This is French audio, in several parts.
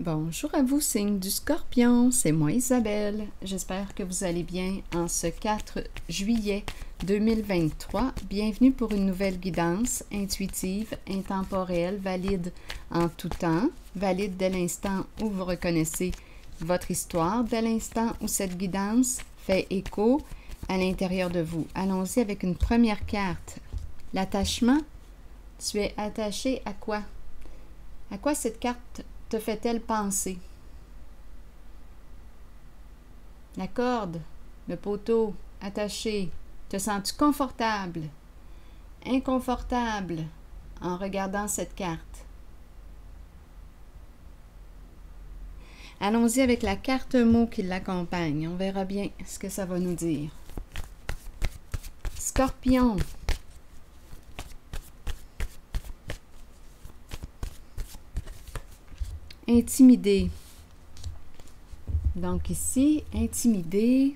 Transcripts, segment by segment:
Bonjour à vous, signe du Scorpion, c'est moi Isabelle. J'espère que vous allez bien en ce 4 juillet 2023. Bienvenue pour une nouvelle guidance intuitive, intemporelle, valide en tout temps, valide dès l'instant où vous reconnaissez votre histoire, dès l'instant où cette guidance fait écho à l'intérieur de vous. Allons-y avec une première carte. L'attachement. Tu es attaché à quoi? À quoi cette carte te fait-elle penser? La corde, le poteau, attaché. Te sens-tu confortable, inconfortable en regardant cette carte? Allons-y avec la carte mot qui l'accompagne. On verra bien ce que ça va nous dire. Scorpion. Intimidé. Donc ici, intimidé,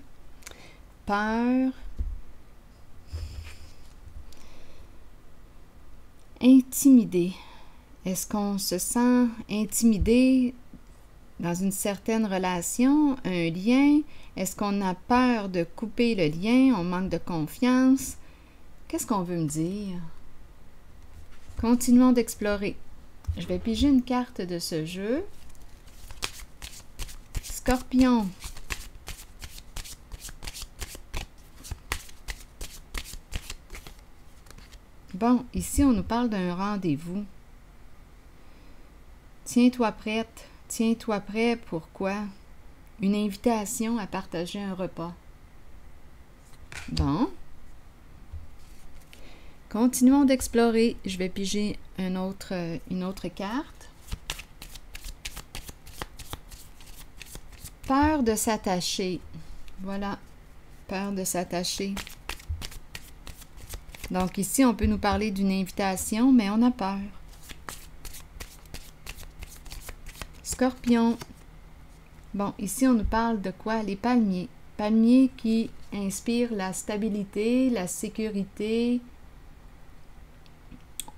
peur, intimidé. Est-ce qu'on se sent intimidé dans une certaine relation, un lien? Est-ce qu'on a peur de couper le lien? On manque de confiance? Qu'est-ce qu'on veut me dire? Continuons d'explorer. Je vais piger une carte de ce jeu. Scorpion. Bon, ici, on nous parle d'un rendez-vous. Tiens-toi prête. Tiens-toi prêt. Pourquoi? Une invitation à partager un repas. Bon. Continuons d'explorer. Je vais piger une autre carte. Peur de s'attacher. Voilà. Peur de s'attacher. Donc ici, on peut nous parler d'une invitation, mais on a peur. Scorpion. Bon, ici, on nous parle de quoi? Les palmiers. Palmiers qui inspirent la stabilité, la sécurité.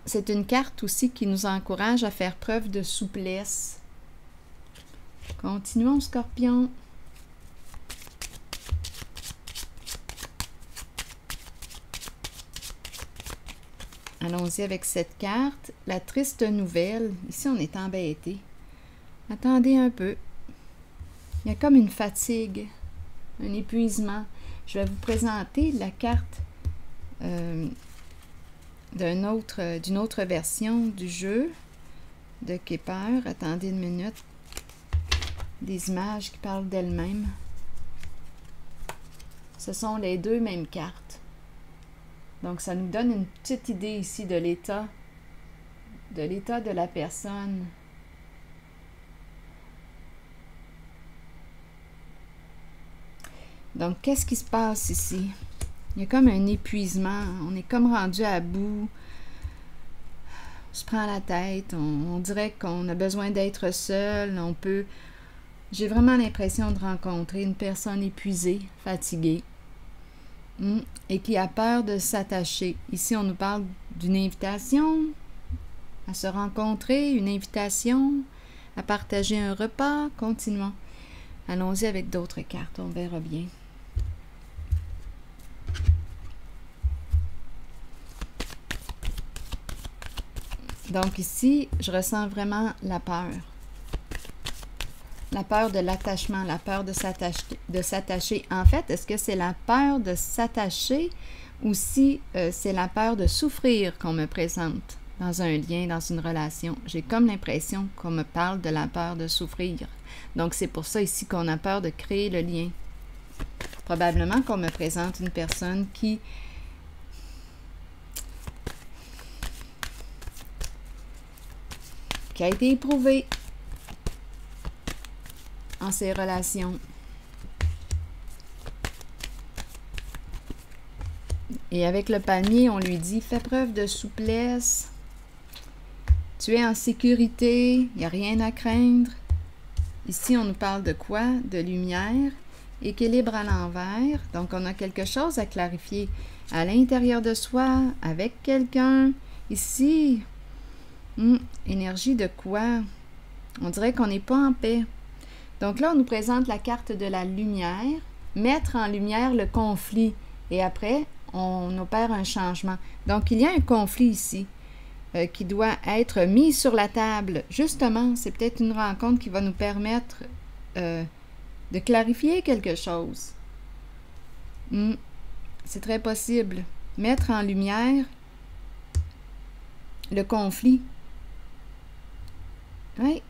C'est une carte aussi qui nous encourage à faire preuve de souplesse. Continuons, Scorpion. Allons-y avec cette carte. La triste nouvelle. Ici, on est embêté. Attendez un peu. Il y a comme une fatigue, un épuisement. Je vais vous présenter la carte d'une autre version du jeu de Kepler. Attendez une minute. Des images qui parlent d'elles-mêmes. Ce sont les deux mêmes cartes. Donc, ça nous donne une petite idée ici de l'état de la personne. Donc, qu'est-ce qui se passe ici? Il y a comme un épuisement. On est comme rendu à bout. On se prend la tête. On dirait qu'on a besoin d'être seul. J'ai vraiment l'impression de rencontrer une personne épuisée, fatiguée, et qui a peur de s'attacher. Ici, on nous parle d'une invitation à se rencontrer, une invitation à partager un repas. Continuons. Allons-y avec d'autres cartes, on verra bien. Donc ici, je ressens vraiment la peur. La peur de l'attachement, la peur de s'attacher. En fait, est-ce que c'est la peur de s'attacher ou si c'est la peur de souffrir qu'on me présente dans un lien, dans une relation? J'ai comme l'impression qu'on me parle de la peur de souffrir. Donc, c'est pour ça ici qu'on a peur de créer le lien. Probablement qu'on me présente une personne qui a été éprouvée en ses relations. Et avec le palmier, on lui dit, fais preuve de souplesse, tu es en sécurité, il n'y a rien à craindre. Ici, on nous parle de quoi? De lumière, équilibre à l'envers. Donc, on a quelque chose à clarifier à l'intérieur de soi, avec quelqu'un. Ici, énergie de quoi? On dirait qu'on n'est pas en paix. Donc là, on nous présente la carte de la lumière, mettre en lumière le conflit. Et après, on opère un changement. Donc, il y a un conflit ici qui doit être mis sur la table. Justement, c'est peut-être une rencontre qui va nous permettre de clarifier quelque chose. C'est très possible. Mettre en lumière le conflit. Oui.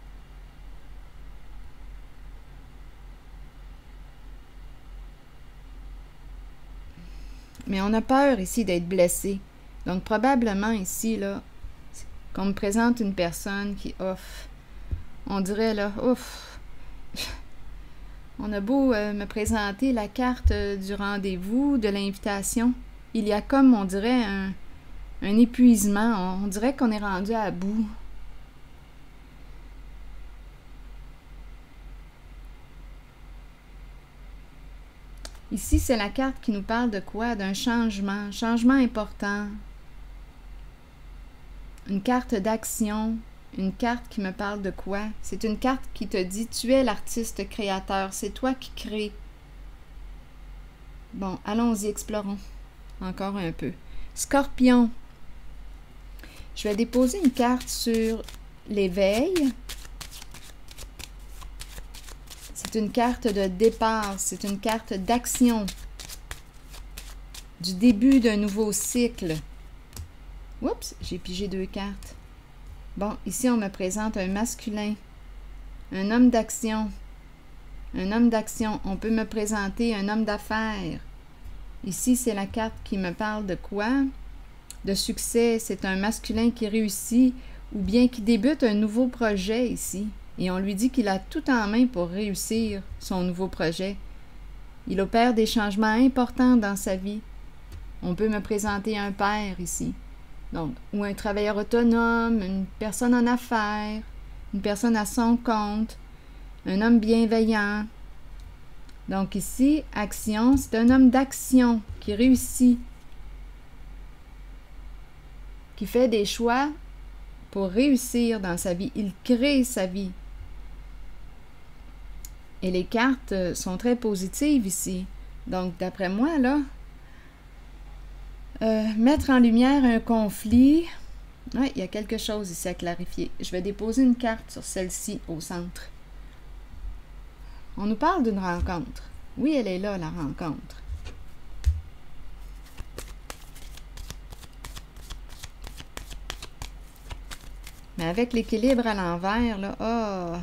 Mais on a peur ici d'être blessé. Donc, probablement ici, là, qu'on me présente une personne qui, on dirait, là, on a beau me présenter la carte du rendez-vous, de l'invitation. Il y a comme, on dirait, un épuisement. On dirait qu'on est rendu à bout. Ici, c'est la carte qui nous parle de quoi? D'un changement, changement important. Une carte d'action, une carte qui me parle de quoi? C'est une carte qui te dit, tu es l'artiste créateur, c'est toi qui crées. Bon, allons-y, explorons encore un peu. Scorpion. Je vais déposer une carte sur l'éveil. C'est une carte de départ, c'est une carte d'action, du début d'un nouveau cycle. Oups, j'ai pigé 2 cartes. Bon, ici, on me présente un masculin, un homme d'action. Un homme d'action. On peut me présenter un homme d'affaires. Ici, c'est la carte qui me parle de quoi? De succès. C'est un masculin qui réussit ou bien qui débute un nouveau projet ici. Et on lui dit qu'il a tout en main pour réussir son nouveau projet. Il opère des changements importants dans sa vie. On peut me présenter un père ici. Donc, ou un travailleur autonome, une personne en affaires, une personne à son compte, un homme bienveillant. Donc ici, action, c'est un homme d'action qui réussit, qui fait des choix pour réussir dans sa vie. Il crée sa vie. Et les cartes sont très positives ici. Donc, d'après moi, là, mettre en lumière un conflit. Oui, il y a quelque chose ici à clarifier. Je vais déposer une carte sur celle-ci au centre. On nous parle d'une rencontre. Oui, elle est là, la rencontre. Mais avec l'équilibre à l'envers, là,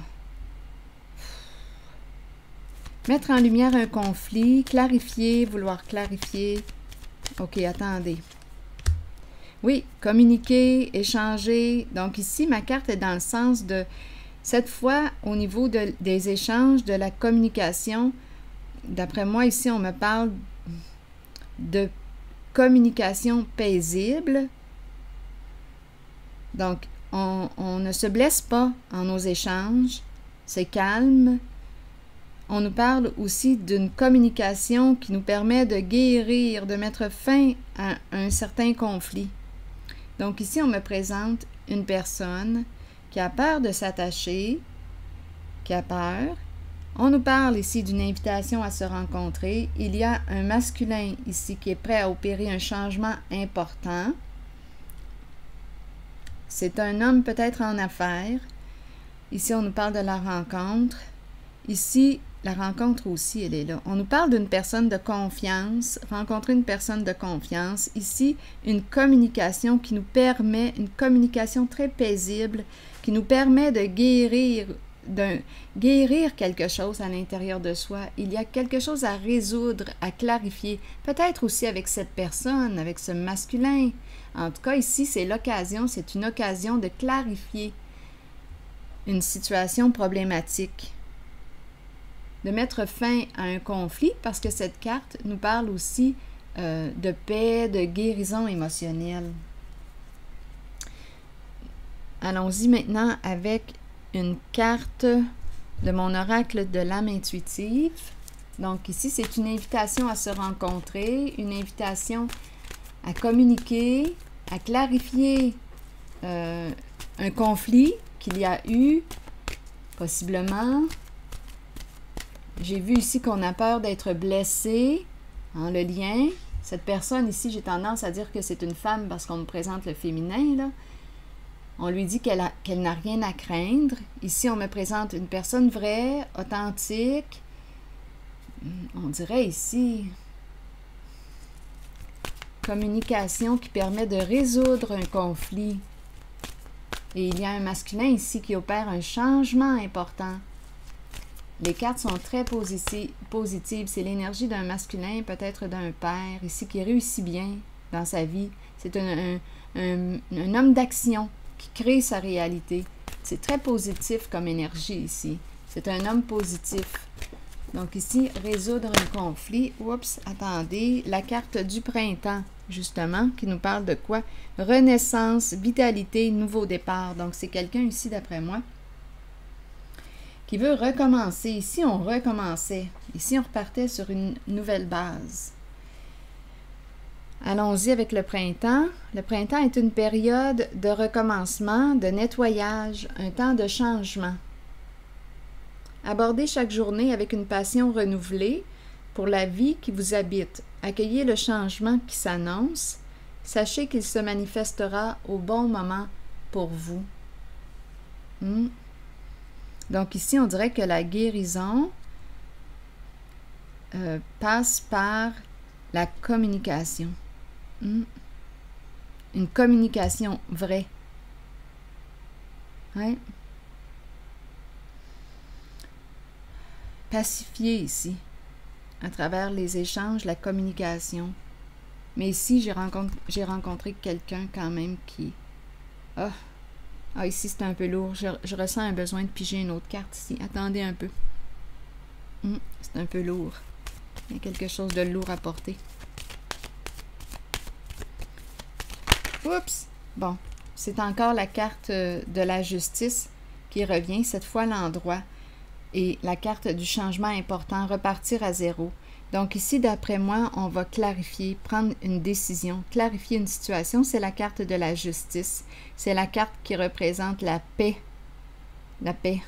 mettre en lumière un conflit, clarifier, vouloir clarifier. OK, attendez. Oui, communiquer, échanger. Donc ici, ma carte est dans le sens de, cette fois, au niveau des échanges, de la communication. D'après moi, ici, on me parle de communication paisible. Donc, on ne se blesse pas en nos échanges. C'est calme. On nous parle aussi d'une communication qui nous permet de guérir, de mettre fin à un certain conflit. Donc ici, on me présente une personne qui a peur de s'attacher, qui a peur. On nous parle ici d'une invitation à se rencontrer. Il y a un masculin ici qui est prêt à opérer un changement important. C'est un homme peut-être en affaires. Ici, on nous parle de la rencontre. Ici, la rencontre aussi, elle est là. On nous parle d'une personne de confiance, rencontrer une personne de confiance. Ici, une communication qui nous permet, une communication très paisible, qui nous permet de guérir quelque chose à l'intérieur de soi. Il y a quelque chose à résoudre, à clarifier. Peut-être aussi avec cette personne, avec ce masculin. En tout cas, ici, c'est l'occasion, c'est une occasion de clarifier une situation problématique. De mettre fin à un conflit, parce que cette carte nous parle aussi de paix, de guérison émotionnelle. Allons-y maintenant avec une carte de mon oracle de l'âme intuitive. Donc ici, c'est une invitation à se rencontrer, une invitation à communiquer, à clarifier un conflit qu'il y a eu. Possiblement, j'ai vu ici qu'on a peur d'être blessé. Hein, le lien, cette personne ici, j'ai tendance à dire que c'est une femme parce qu'on me présente le féminin, là. On lui dit qu'elle n'a rien à craindre. Ici, on me présente une personne vraie, authentique. On dirait ici communication qui permet de résoudre un conflit. Et il y a un masculin ici qui opère un changement important. Les cartes sont très positives. C'est l'énergie d'un masculin, peut-être d'un père, ici, qui réussit bien dans sa vie. C'est un homme d'action qui crée sa réalité. C'est très positif comme énergie ici. C'est un homme positif. Donc ici, résoudre un conflit. Oups, attendez. La carte du printemps, justement, qui nous parle de quoi? Renaissance, vitalité, nouveau départ. Donc c'est quelqu'un ici, d'après moi, qui veut recommencer. Ici, on recommençait. Ici, on repartait sur une nouvelle base. Allons-y avec le printemps. Le printemps est une période de recommencement, de nettoyage, un temps de changement. Abordez chaque journée avec une passion renouvelée pour la vie qui vous habite. Accueillez le changement qui s'annonce. Sachez qu'il se manifestera au bon moment pour vous. Donc ici, on dirait que la guérison passe par la communication. Une communication vraie. Ouais. Pacifier ici, à travers les échanges, la communication. Mais ici, j'ai rencontré quelqu'un quand même qui... Ah, ici, c'est un peu lourd. Je ressens un besoin de piger une autre carte ici. Attendez un peu. C'est un peu lourd. Il y a quelque chose de lourd à porter. Oups! Bon, c'est encore la carte de la justice qui revient, cette fois l'endroit. Et la carte du changement important, repartir à zéro. Donc ici, d'après moi, on va clarifier, prendre une décision, clarifier une situation. C'est la carte de la justice. C'est la carte qui représente la paix. La paix.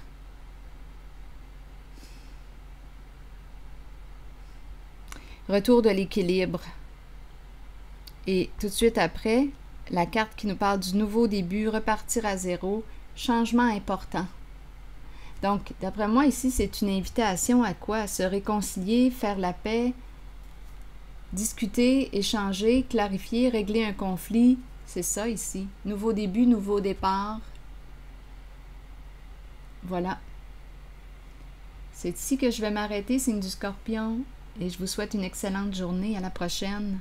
Retour de l'équilibre. Et tout de suite après, la carte qui nous parle du nouveau début, repartir à zéro, changement important. Donc, d'après moi, ici, c'est une invitation à quoi? À se réconcilier, faire la paix, discuter, échanger, clarifier, régler un conflit. C'est ça ici. Nouveau début, nouveau départ. Voilà. C'est ici que je vais m'arrêter, signe du Scorpion. Et je vous souhaite une excellente journée. À la prochaine.